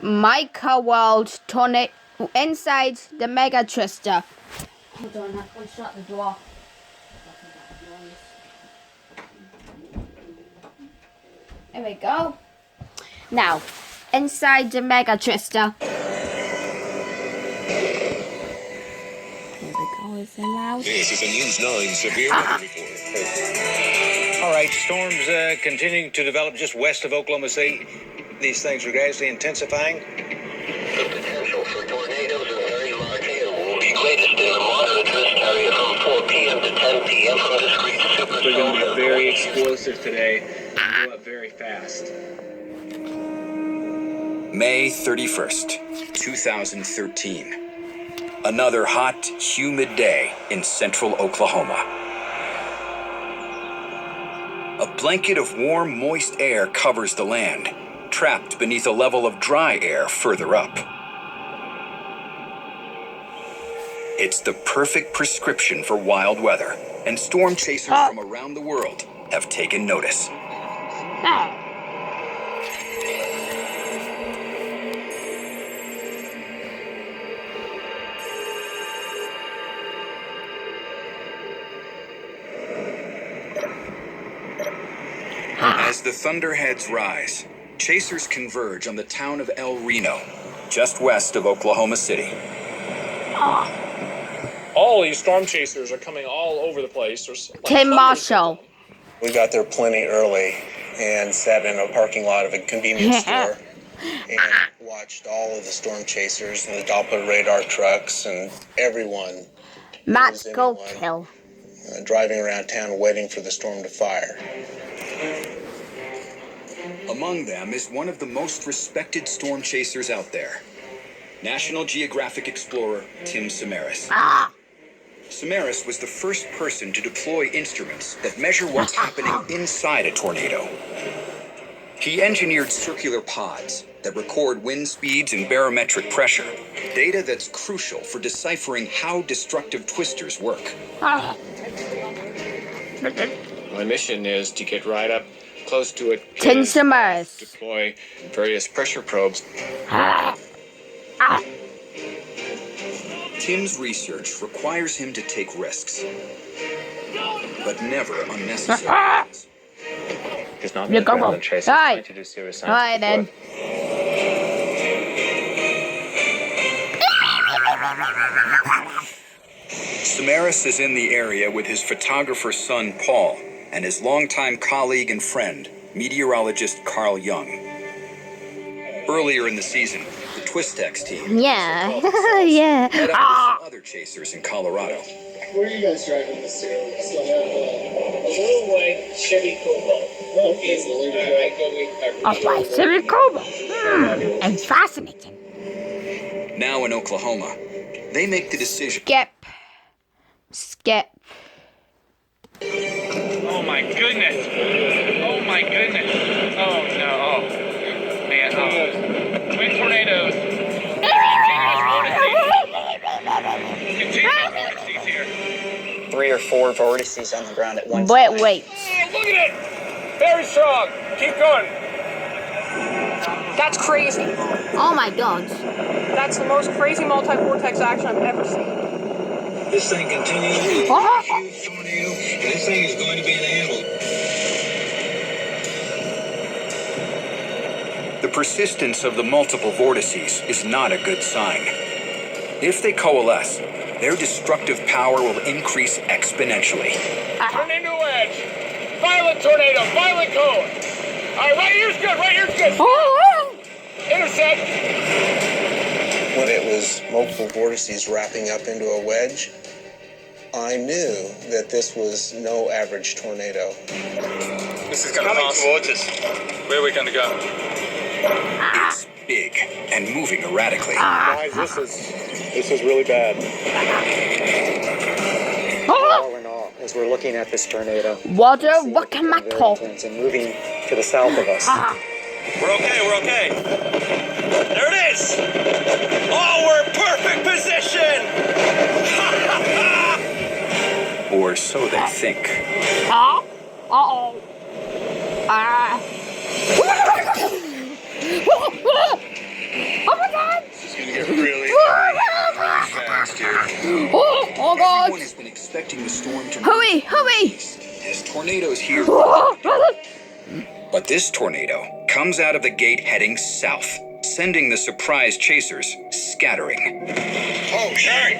Micro World tornado inside the Mega Twister. Hold on, I'll shut the door. There we go. Now, inside the Mega Twister. Here we go, is it loud? This is a News 9 severe weather report. All right, storms continuing to develop just west of Oklahoma City. These things are gradually intensifying. The potential for tornadoes and very large hail will be greatest in the moderate risk area from 4 p.m. to 10 p.m. from discrete supercells. They're going to be very explosive today. Go up very fast. May 31st, 2013. Another hot, humid day in central Oklahoma. A blanket of warm, moist air covers the land, trapped beneath a level of dry air further up. It's the perfect prescription for wild weather, and storm chasers from around the world have taken notice. As the thunderheads rise, chasers converge on the town of El Reno, just west of Oklahoma City. All these storm chasers are coming all over the place. There's like Tim Marshall. We got there plenty early and sat in a parking lot of a convenience store and watched all of the storm chasers and the Doppler radar trucks and everyone Matt Who's Goldkill. driving around town waiting for the storm to fire. Among them is one of the most respected storm chasers out there, National Geographic explorer Tim Samaras. Samaras was the first person to deploy instruments that measure what's happening inside a tornado. He engineered circular pods that record wind speeds and barometric pressure, data that's crucial for deciphering how destructive twisters work. My mission is to get right up close to it. Tim Samaras. Deploy various pressure probes. Tim's research requires him to take risks, but never unnecessary ones. He's not You going go. to chase Hi. to do serious Hi, scientific then. work. Samaras is in the area with his photographer son Paul and his longtime colleague and friend, meteorologist Carl Young. Earlier in the season, the Twistex team Yeah. met up Yeah. with some other chasers in Colorado. Where are you guys driving this to? Still have a little white Chevy Cobalt. Oh, easily. A white Chevy Cobalt. And fascinating. Now in Oklahoma, they make the decision. Skip. Oh my goodness! Oh my goodness! Oh no! Oh man! Oh. Twin tornadoes. Continuous vortices here. 3 or 4 vortices on the ground at one Wait. time. Oh, look at it! Very strong. Keep going. That's crazy. Oh my god. That's the most crazy multi-vortex action I've ever seen. This thing continues to be a huge tornado, and this thing is going to be an animal. The persistence of the multiple vortices is not a good sign. If they coalesce, their destructive power will increase exponentially. Turn into a wedge. Violent tornado. Violent cone. All right, right here's good. Right here's good. Intersect. When it was multiple vortices wrapping up into a wedge, I knew that this was no average tornado. This is coming towards us. Where are we going to go? It's big and moving erratically. Guys, this is really bad. All in all, as we're looking at this tornado, Water see walking my it top. and moving to the south of us. We're okay. There it is! Oh, we're in perfect position! Or so they think. Uh-oh. expecting the storm to Hurry, hurry! as tornadoes here. But this tornado comes out of the gate heading south, sending the surprise chasers scattering. Oh, turn.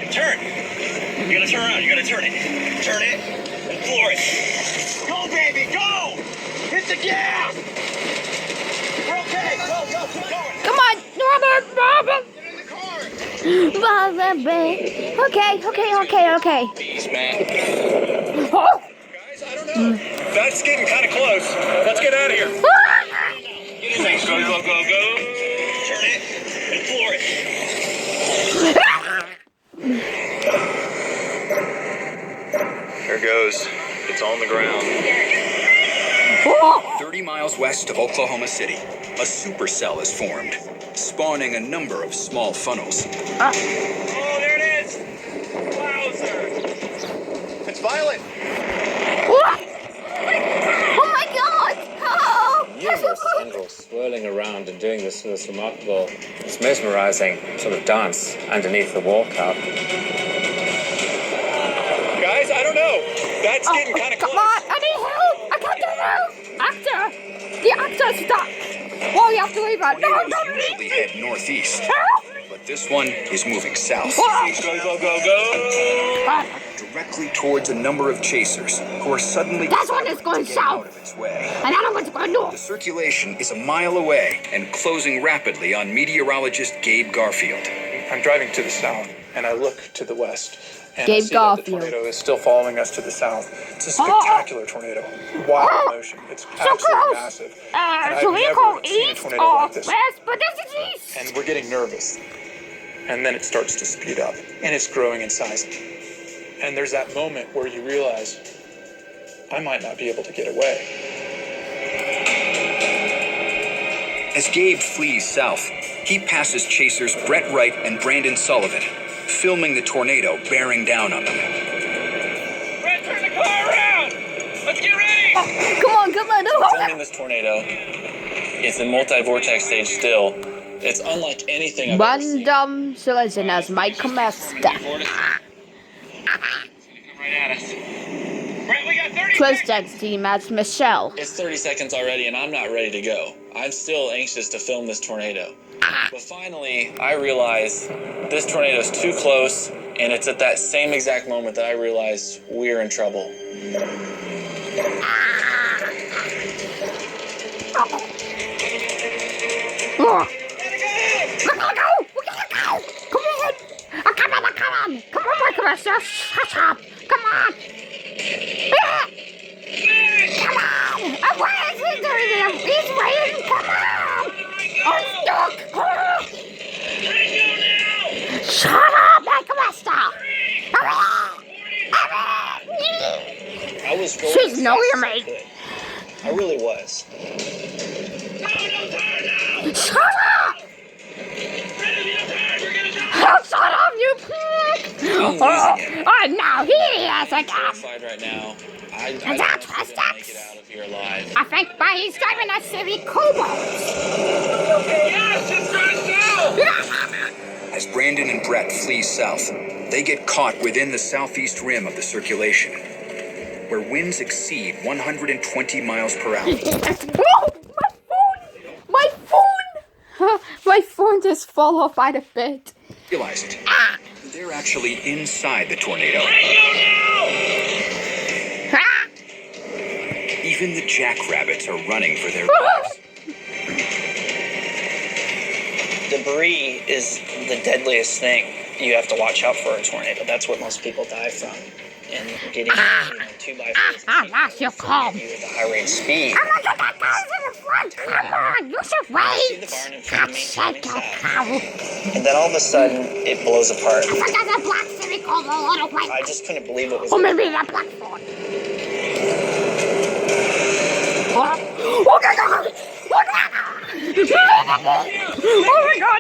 You gotta turn around. You gotta turn it. Turn it and floor it. Go, baby, go! Hit the gas! We're okay. Go. Keep going. Come on! Get in the car. Okay. Peace, man. Oh. Guys, I don't know. That's getting kind of close. Let's get out of here. Get in there. Go. Turn it and floor it. There it goes. It's on the ground. 30 miles west of Oklahoma City, a supercell is formed, spawning a number of small funnels. Oh, there it is. Wowzer. It's violent. Oh my God! Oh. Numerous tendrils swirling around and doing this remarkable, this mesmerizing sort of dance underneath the wall cup. Guys, I don't know. That's getting kind of close. Come on! I need help! I can't do this! Actor! The actor's stuck! Whoa, you have to leave her! No, Tornadoes don't usually leave head northeast, but this one is moving south, Go. directly towards a number of chasers who are suddenly This one is going getting out south! of its way. And I don't want to go The north! circulation is a mile away and closing rapidly on meteorologist Gabe Garfield. I'm driving to the south, and I look to the west. And Gabe I see that the Garfield. tornado is still following us to the south. It's a spectacular tornado. Wild motion. It's absolutely close. massive. And I've So we never go seen a east tornado or like this. west, but this is east! And we're getting nervous. And then it starts to speed up, and it's growing in size. And there's that moment where you realize, I might not be able to get away. As Gabe flees south, he passes chasers Brett Wright and Brandon Sullivan, filming the tornado bearing down on them. Brett, turn the car around. Let's get ready. Come on! Filming this tornado is in multi-vortex stage still. It's unlike anything I've ever seen. Random selection as my master. Come right at us. Brett, we got 30 Twisted team as Michelle. It's 30 seconds already and I'm not ready to go. I'm still anxious to film this tornado. But finally, I realize this tornado is too close, and it's at that same exact moment that I realize we're in trouble. We gotta go! Come on! Come on, my precious! Shut up! Come on! Come on! Where is he doing it? He's waiting! Come on! I'm stuck! Shut up, my master! I was going She's as no fast your as I mate. could. I really was. Shut up! Shut up, you pig! I'm losing it. Oh, now he is again! Terrified right now. I don't know if we're gonna make it out of here alive. I think by he's driving a city cobalt. Yes, it's right now. As Brandon and Brett flee south, they get caught within the southeast rim of the circulation, where winds exceed 120 miles per hour. Oh, my phone! My phone just fell off by the bed. Realize it. They're actually inside the tornado. Even the jackrabbits are running for their lives. Debris is the deadliest thing you have to watch out for a tornado. That's what most people die from. And getting 2x4s That's your call. you at a high rate of speed. Oh my God, that guy's in the front! Come on, you should See wait! the barn in front of me coming Shake your south. cow. And then all of a sudden, it blows apart. I think there's a black city cobalt on the way. I just couldn't believe it was. Or maybe that black phone. Oh my God! Oh my God!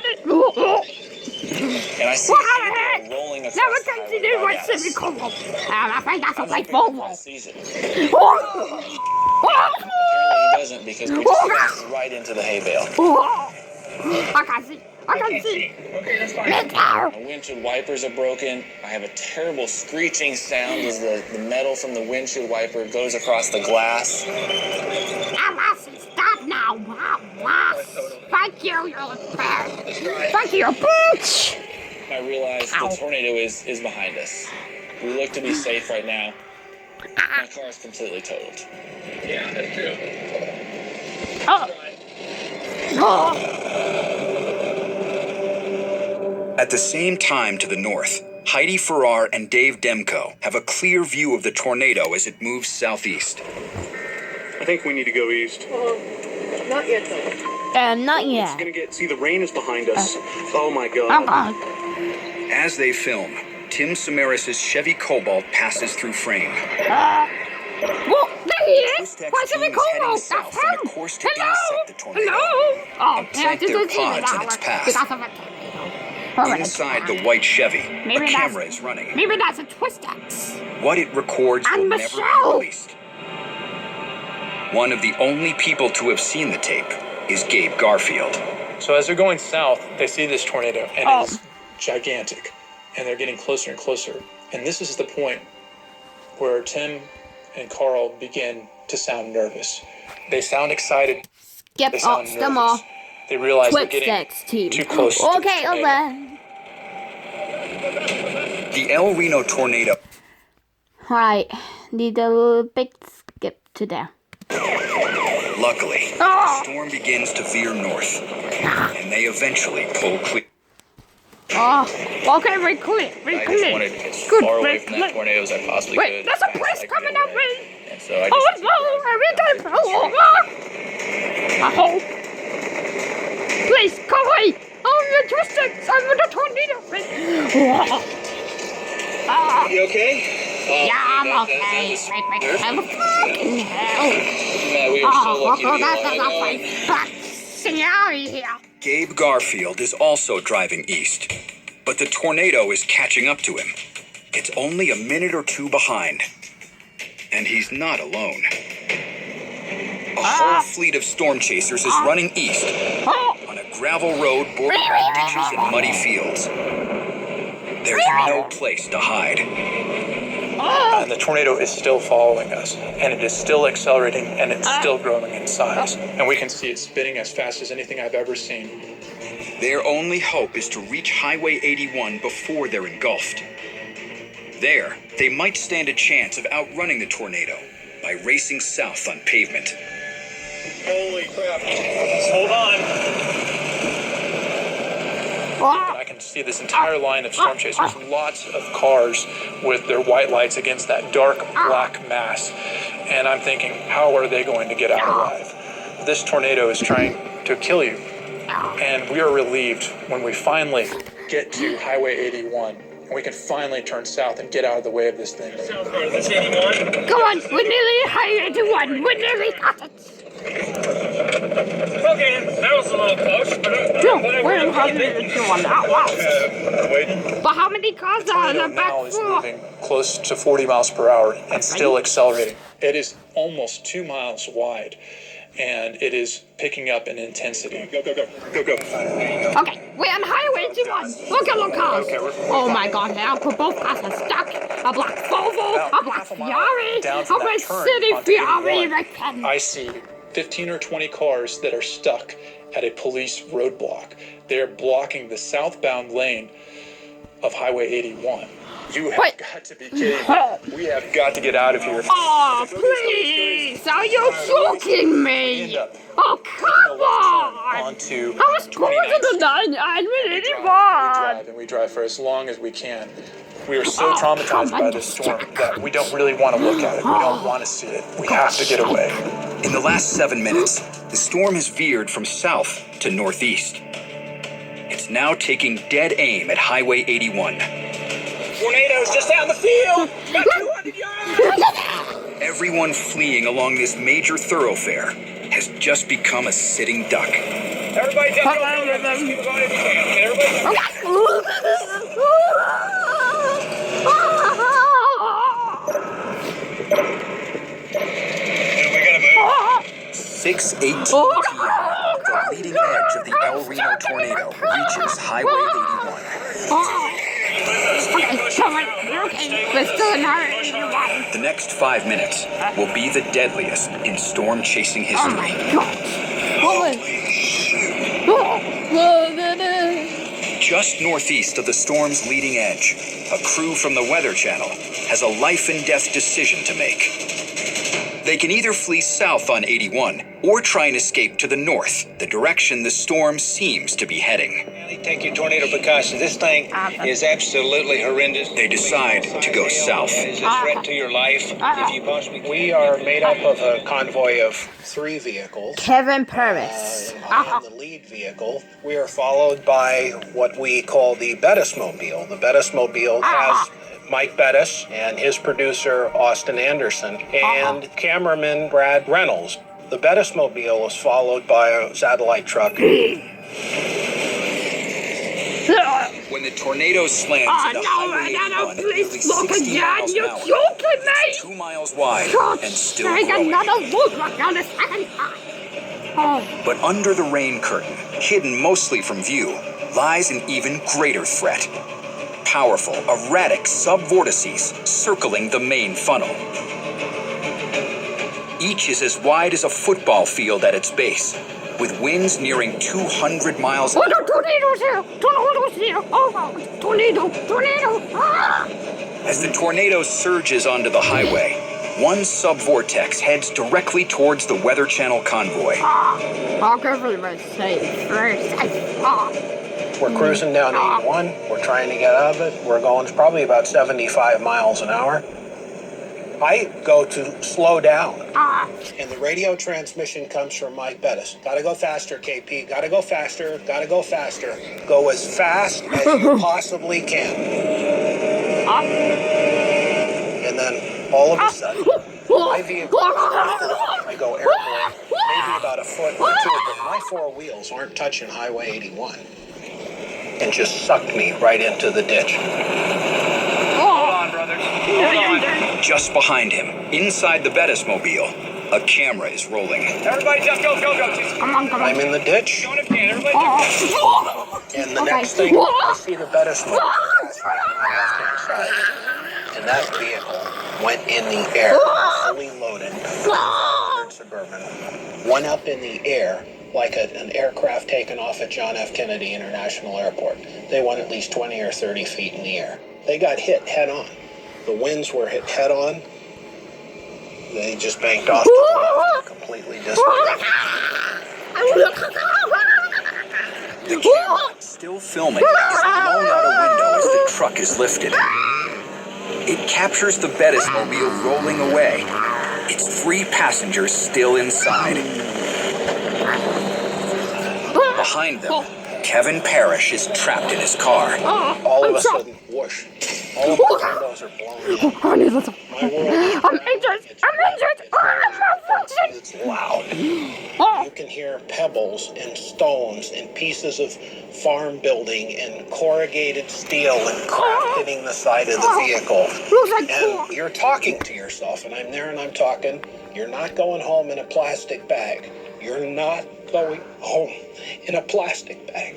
And I see What people happened? rolling across Never the highway continued right what at city us. cobalt. I think that's a I'm fake hoping Volvo. he sees it. Oh. Apparently he doesn't because we just smashed right into the hay bale. Oh. I can see. I can see. Okay, that's fine. Me too. My windshield wipers are broken. I have a terrible screeching sound as the metal from the windshield wiper goes across the glass. Lassie, stop now. Thank you, you Thank you, bitch. I realize the tornado is behind us. We look to be safe right now. My car is completely totaled. Yeah, that's true. At the same time to the north, Heidi Farrar and Dave Demko have a clear view of the tornado as it moves southeast. I think we need to go east. Not yet, though. Not It's yet. gonna get. See, the rain is behind us. Oh my God. As they film, Tim Samaras' Chevy Cobalt passes through frame. Well, there he is. Twist X Why should we team is call heading him? south That's on him. a course to Hello. intercept the tornado Hello. Oh, and plant yeah, their just a pods in its path. because of a tornado. Inside the white Chevy, Maybe a that's- camera is running. Maybe that's a Twist X. What it records And will never be Michelle. released. One of the only people to have seen the tape is Gabe Garfield. So as they're going south, they see this tornado, and Oh. it's gigantic, and they're getting closer and closer. And this is the point where Tim and Carl begin to sound nervous. They sound excited. Skip They up sound some nervous. more. They realize they're Twist getting X team. too close to the Okay, tornado. over. The El Reno tornado Right, need a little bit skip to there. Luckily, the storm begins to veer north, and they eventually pull clear. Okay, we clear, we I just clear. wanted as Good, far away wait, from that wait. tornado as I possibly Wait, could. there's a as fast place as I could coming get up, away. wait. And so I Oh just no, are we gonna I hope. Please, come away. Oh, you're twisting. I'm with a tornado. You okay? Yeah, I'm okay. I'm fucking hell. Man, we are so lucky to be that's alive. But see out of here. Gabe Garfield is also driving east, but the tornado is catching up to him. It's only a minute or two behind, and he's not alone. A whole fleet of storm chasers is running east on a gravel road bordered by ditches and muddy fields. There's no place to hide. And the tornado is still following us, and it is still accelerating, and it's still growing in size. And we can see it spinning as fast as anything I've ever seen. Their only hope is to reach Highway 81 before they're engulfed. There, they might stand a chance of outrunning the tornado by racing south on pavement. Holy crap. Hold on. And I can see this entire line of storm chasers, lots of cars with their white lights against that dark black mass. And I'm thinking, how are they going to get out alive? This tornado is trying to kill you. And we are relieved when we finally get to Highway 81. And we can finally turn south and get out of the way of this thing. South part of this 81. Come on, we're nearly Highway 81. We're nearly got it. Okay, that was a little close, but We're in Highway 81. Wow. But how many cars are in tornado the back now is floor? moving close to 40 miles per hour and still accelerating. It is almost 2 miles wide, and it is picking up in intensity. Go. Okay, we're on Highway 81. Look at the cars. Oh my god, now both cars are stuck. A black Volvo, a black Ferrari, down a from that red turn city onto Ferrari 81, that can... I see 15 or 20 cars that are stuck at a police roadblock. They're blocking the southbound lane of Highway 81. You have Wait. got to be kidding me. We have got to get out of here. Oh, please! Are you joking me? Oh, come on! Onto I was going to the 981. and we drive for as long as we can. We are so Oh, traumatized come by on, this storm that we don't really want to look at it. We don't want to see it. We have to get away. In the last 7 minutes, the storm has veered from south to northeast. It's now taking dead aim at Highway 81. tornado's just out in the field. About 200 yards. Everyone fleeing along this major thoroughfare has just become a sitting duck. Everybody just go. Just keep going if you can. Everybody. We gotta move. 6:18 p.m. The leading edge of the El Reno tornado reaches Highway 81. Okay, we're still in Highway 81. The next 5 minutes will be the deadliest in storm chasing history. Oh my God. Just northeast of the storm's leading edge, a crew from the Weather Channel has a life and death decision to make. They can either flee south on 81 or try and escape to the north, the direction the storm seems to be heading. Take your tornado precautions. This thing is absolutely horrendous. They decide to go south. It is a threat to your life if you possibly. We are made up of a convoy of 3 vehicles. Kevin Paris. On the lead vehicle, we are followed by what we call the Bettis-mobile. The Bettis-mobile has Mike Bettis and his producer Austin Anderson and cameraman Brad Reynolds. The Bettis-mobile is followed by a satellite truck. When the tornado slams into Highway 81 at nearly 60 miles an hour, it's 2 miles wide and still growing. But under the rain curtain, hidden mostly from view, lies an even greater threat. Powerful, erratic subvortices circling the main funnel. Each is as wide as a football field at its base, with winds nearing 200 miles an hour. Tornadoes here! Tornadoes here! Oh, tornado! Tornado! As the tornado surges onto the highway, one subvortex heads directly towards the Weather Channel convoy. I'll go for my safe first. We're cruising down 81. We're trying to get out of it. We're going probably about 75 miles an hour. I go to slow down. And the radio transmission comes from Mike Bettis. Gotta go faster, KP. Gotta go faster. Gotta go faster. Go as fast as you possibly can. And then all of a sudden, my vehicle, I go airborne, maybe about a foot or two, but my 4 wheels aren't touching Highway 81. And just sucked me right into the ditch. Hold on, brothers. Hold on. Just behind him, inside the Bettis-mobile, a camera is rolling. Everybody just go. Come on. I'm in the ditch. Don't if you can. Everybody And the next thing, I see the Bettis-mobile passing on my left-hand side. And that vehicle went in the air, fully loaded, Suburban. Went up in the air like an aircraft taken off at John F. Kennedy International Airport. They went at least 20 or 30 feet in the air. They got hit head on. The winds were hit head on. They just banked off to the left and completely disappeared. The camera, still filming, is blown out a window as the truck is lifted. It captures the Bettis-mobile rolling away, its 3 passengers still inside. Behind them, Kevin Parrish is trapped in his car. All of a sudden, whoosh. All of the windows are blown out. I'm injured! It's loud. You can hear pebbles and stones and pieces of farm building and corrugated steel and crap hitting the side of the vehicle. And you're talking to yourself, and I'm there and I'm talking. You're not going home in a plastic bag. You're not going home in a plastic bag.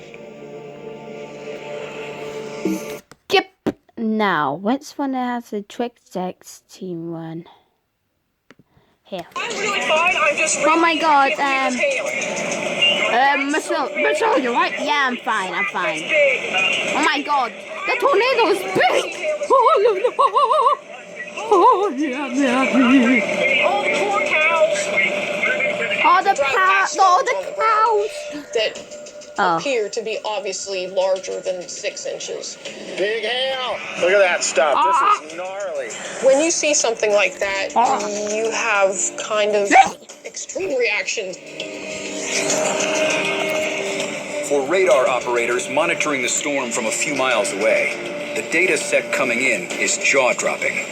Yep. Now, which one has the Trick 16 one? Here. I'm really fine. I'm just Oh my God, Michelle, you're right? Yeah, I'm fine. Oh my God, the tornado is big! Oh, yeah. all the poor cows. All the cows! That appear to be obviously larger than 6 inches. Big hail! Look at that stuff. This is gnarly. When you see something like that, you have kind of extreme reactions. For radar operators monitoring the storm from a few miles away, the data set coming in is jaw-dropping.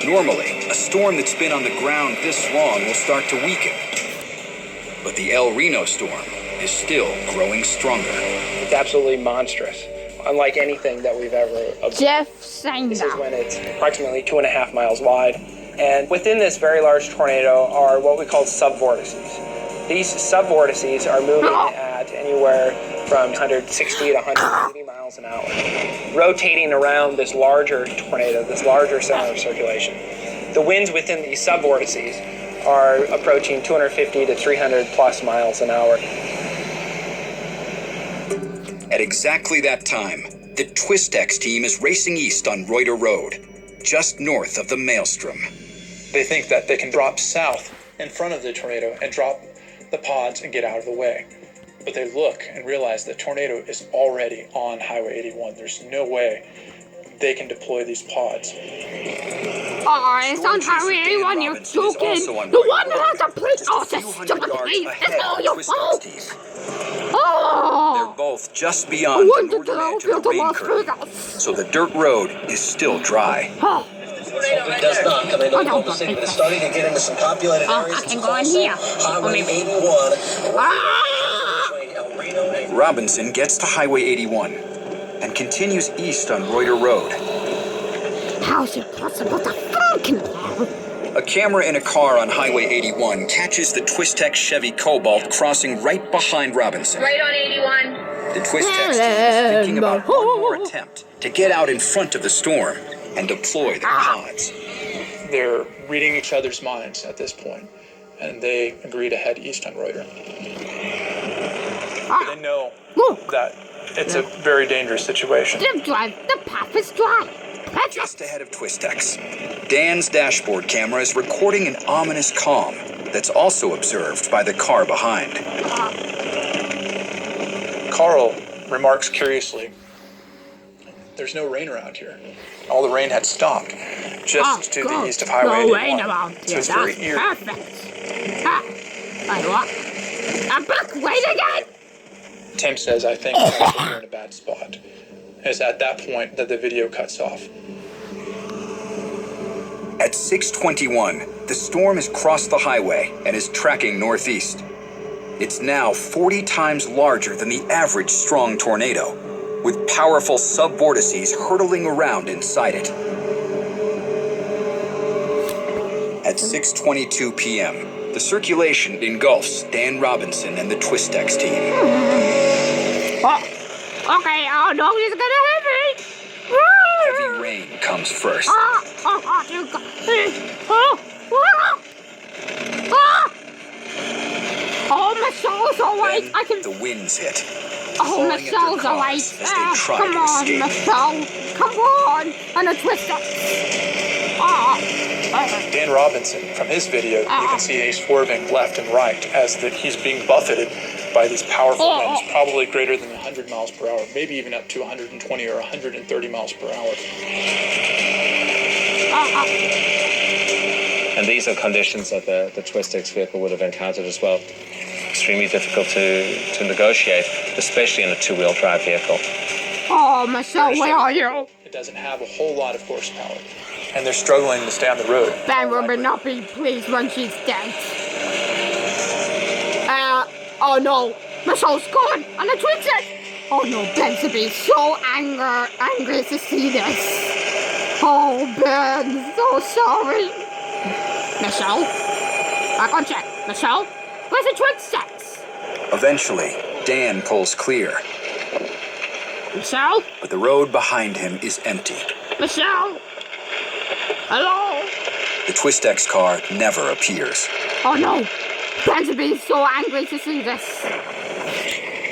Normally, a storm that's been on the ground this long will start to weaken. But the El Reno storm is still growing stronger. It's absolutely monstrous, unlike anything that we've ever observed. Jeff sang This is when it's approximately 2.5 miles wide. And within this very large tornado are what we call subvortices. These subvortices are moving at at anywhere from 160 to 180 miles an hour, rotating around this larger tornado, this larger center of circulation. The winds within these subvortices are approaching 250 to 300 plus miles an hour. At exactly that time, the Twistex team is racing east on Reuter Road, just north of the Maelstrom. They think that they can drop south in front of the tornado and drop the pods and get out of the way. But they look and realize the tornado is already on Highway 81. There's no way they can deploy these pods. Oh, it's on Highway 81, you're joking. The one that has a plate. Oh, it's a stupid plate. It's all your fault. Oh. They're both just beyond the northern edge of the rain curtain, so the dirt road is still dry. Oh. It does not come into Oklahoma City, but it's starting to get into some populated areas. I can go in here. Highway 81. Robinson gets to Highway 81 and continues east on Reuter Road. How's it possible to fucking hell? A camera in a car on Highway 81 catches the Twistex Chevy Cobalt crossing right behind Robinson. Right on 81. The Twistex team is thinking about one more attempt to get out in front of the storm and deploy the pods. They're reading each other's minds at this point, and they agree to head east on Reuter. They know that it's a very dangerous situation. The path is dry. Just ahead of Twistex, Dan's dashboard camera is recording an ominous calm that's also observed by the car behind. Carl remarks curiously, "There's no rain around here." All the rain had stopped just to the east of Highway 81. Rain around here. So it's very That's eerie. perfect. I'm back. Wait again. Tim says, "I think we're in a bad spot." It's at that point that the video cuts off. At 6:21, the storm has crossed the highway and is tracking northeast. It's now 40 times larger than the average strong tornado, with powerful subvortices hurtling around inside it. At 6:22 p.m., the circulation engulfs Dan Robinson and the Twistex team. Okay, oh no, he's gonna hit me! Heavy rain comes first. Oh, my soul's alright. I can. The winds hit. Oh, my soul's alright. Come on, my soul. Come on. And a twister. Dan Robinson, from his video, you can see he's swerving left and right as he's being buffeted by these powerful winds, probably greater than 100 miles per hour, maybe even up to 120 or 130 miles per hour. And these are conditions that the Twistex vehicle would have encountered as well. Extremely difficult to negotiate, especially in a two-wheel drive vehicle. Oh, my soul, where are you? It doesn't have a whole lot of horsepower, and they're struggling to stay on the road. Ben will not be pleased when she's dead. Oh no, my soul's gone, and I twitched it. Oh no, Ben's to be so angry to see this. Oh, Ben, so sorry. Michelle, back on check. Michelle, where's the Twistex? Eventually, Dan pulls clear. Michelle? But the road behind him is empty. Michelle? Hello? The Twistex car never appears. Oh no, Ben would be so angry to see this.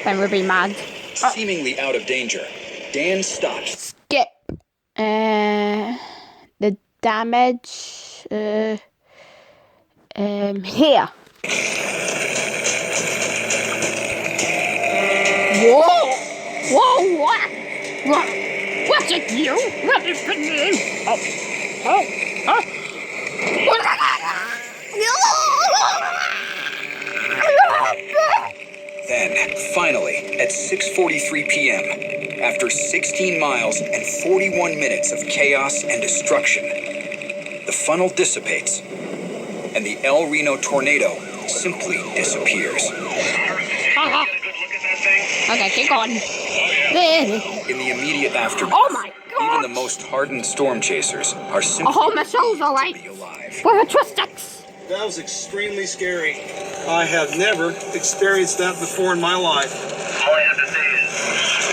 Ben would be mad. Seemingly out of danger, Dan stops. Skip. The damage. Here. Whoa! Whoa! What? What's it, you? What is it? Then, finally, at 6:43 p.m., after 16 miles and 41 minutes of chaos and destruction, the funnel dissipates, and the El Reno tornado simply disappears. Okay, keep going. In the immediate aftermath, Oh my God! even the most hardened storm chasers are simply Oh, my soul's alright. We're a Twistex. That was extremely scary. I have never experienced that before in my life. All I have to say is,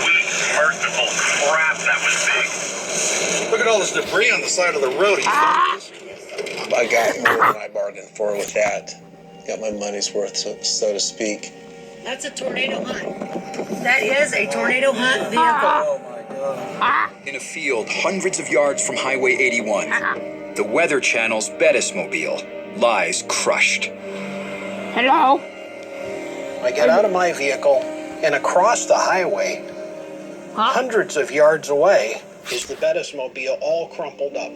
sweet, merciful crap, that was big. Look at all this debris on the side of the road. I got more than I bargained for with that. Got my money's worth, so to speak. That's a tornado hunt. That is a tornado hunt vehicle. In a field hundreds of yards from Highway 81, the Weather Channel's Bettismobile lies crushed. Hello? I get out of my vehicle and across the highway, hundreds of yards away, is the Bettismobile all crumpled up.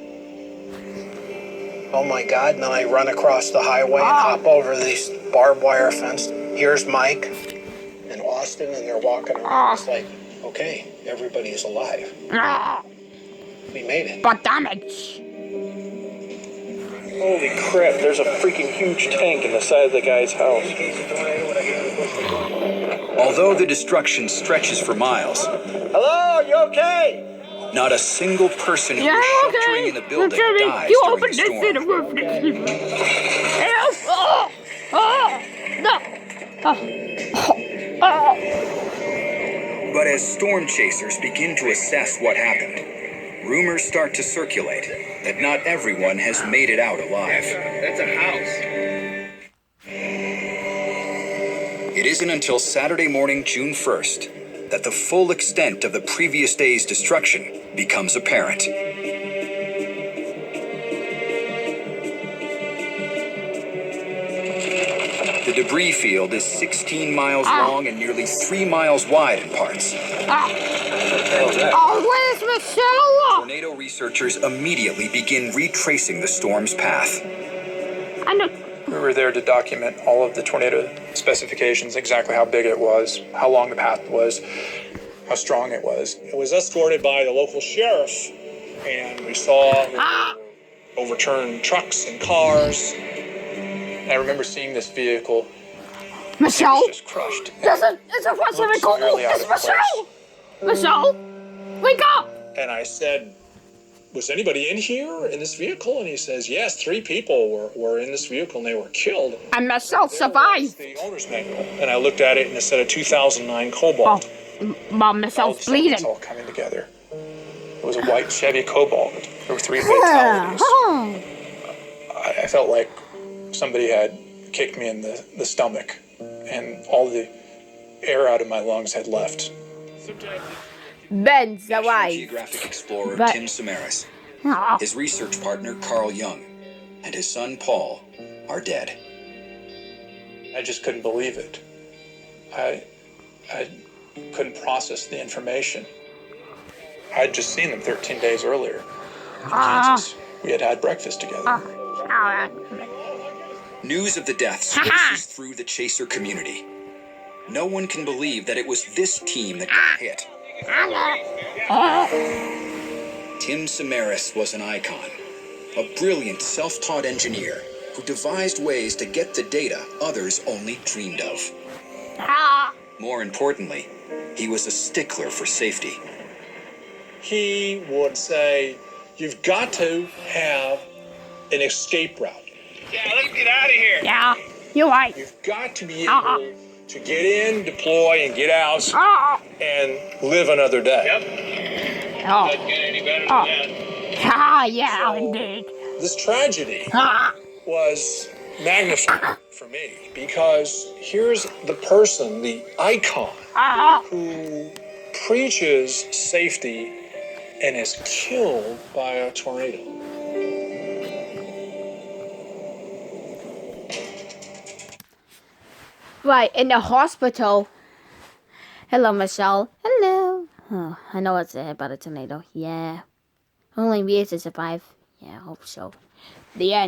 Oh my God, and then I run across the highway and hop over this barbed wire fence. Here's Mike and Austin, and they're walking around. It's like, okay, everybody's alive. We made it. But damage. Holy crap, there's a freaking huge tank in the side of the guy's house. Although the destruction stretches for miles, Hello, you okay? not a single person who was sheltering in the building dies You during opened the this in the storm. roof. Help! No! But as storm chasers begin to assess what happened, rumors start to circulate that not everyone has made it out alive. That's a house. It isn't until Saturday morning, June 1st, that the full extent of the previous day's destruction becomes apparent. The debris field is 16 miles long and nearly 3 miles wide in parts. Oh, where's Michelle? Tornado researchers immediately begin retracing the storm's path. We were there to document all of the tornado specifications, exactly how big it was, how long the path was, how strong it was. It was escorted by the local sheriff, and we saw overturned trucks and cars. And I remember seeing this vehicle. Michelle? It was just crushed. It's a vehicle. It's Michelle. Michelle, wake up. And I said, was anybody in here in this vehicle? And he says, yes, 3 people were in this vehicle and they were killed. And Michelle survived. The owner's manual. And I looked at it and it said a 2009 Cobalt. Well, Michelle's bleeding. It's all coming together. It was a white Chevy Cobalt. There were 3 fatalities. I felt like somebody had kicked me in the stomach and all the air out of my lungs had left. Ben's National alive. Geographic explorer Tim Samaras, his research partner Carl Jung, and his son Paul are dead. I just couldn't believe it. I couldn't process the information. I'd just seen them 13 days earlier in Kansas. We had had breakfast together. News of the deaths races through the chaser community. No one can believe that it was this team that got hit. Tim Samaras was an icon, a brilliant self-taught engineer who devised ways to get the data others only dreamed of. More importantly, he was a stickler for safety. He would say, you've got to have an escape route. Yeah, let's get out of here. Yeah, you're right. You've got to be able to get in, deploy, and get out, and live another day. Yep. Doesn't get any better than that. Yeah, indeed. This tragedy was magnified for me because here's the person, the icon, who preaches safety and is killed by a tornado. Right, in the hospital. Hello, Michelle. Hello. Oh, I know it's about a tornado. Yeah. Only me to survive. Yeah, I hope so. The end.